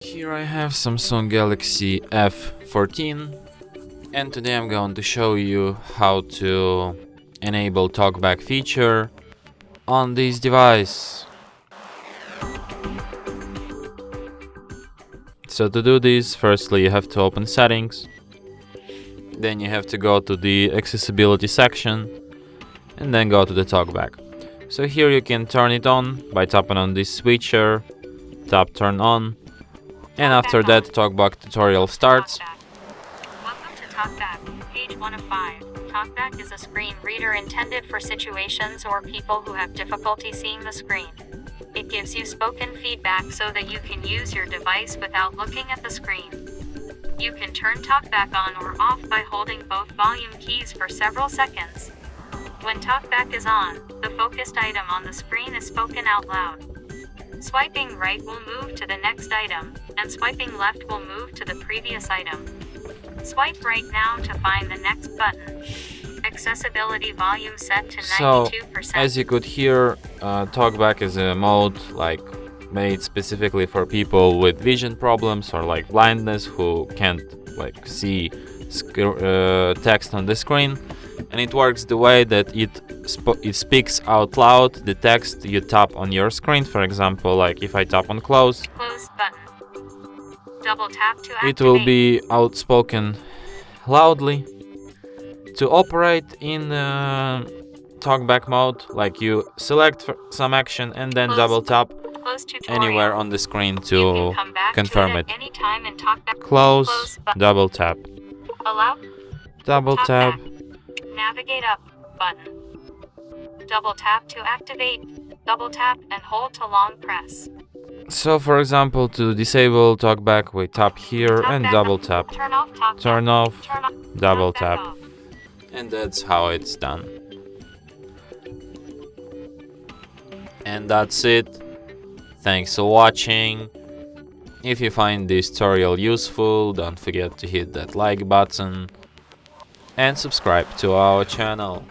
Here I have Samsung Galaxy F14, and today I'm going to show you how to enable TalkBack feature on this device. So to do this, firstly you have to open settings, then you have to go to the accessibility section and then go to the TalkBack. So here you can turn it on by tapping on this switcher, tap turn on, and after that TalkBack tutorial starts. Welcome to TalkBack, page 1 of 5. TalkBack is a screen reader intended for situations or people who have difficulty seeing the screen. It gives you spoken feedback so that you can use your device without looking at the screen. You can turn TalkBack on or off by holding both volume keys for several seconds. When TalkBack is on, the focused item on the screen is spoken out loud. Swiping right will move to the next item, and swiping left will move to the previous item. Swipe right now to find the next button. Accessibility volume set to 92%. So, as you could hear, TalkBack is a mode made specifically for people with vision problems or blindness who can't see text on the screen, and it works the way that it speaks out loud the text you tap on your screen. For example, if I tap on close button, double tap to activate. It will be outspoken loudly. To operate in TalkBack mode, you select some action and then double tap anywhere on the screen to confirm it. Close, double tap. Allow, double tap. Back. Navigate up button. Double tap to activate. Double tap and hold to long press. So for example, to disable TalkBack, we tap here and double tap. Turn off TalkBack. Turn off, double tap. Off. And that's how it's done. And that's it. Thanks for watching. If you find this tutorial useful, don't forget to hit that like button and subscribe to our channel.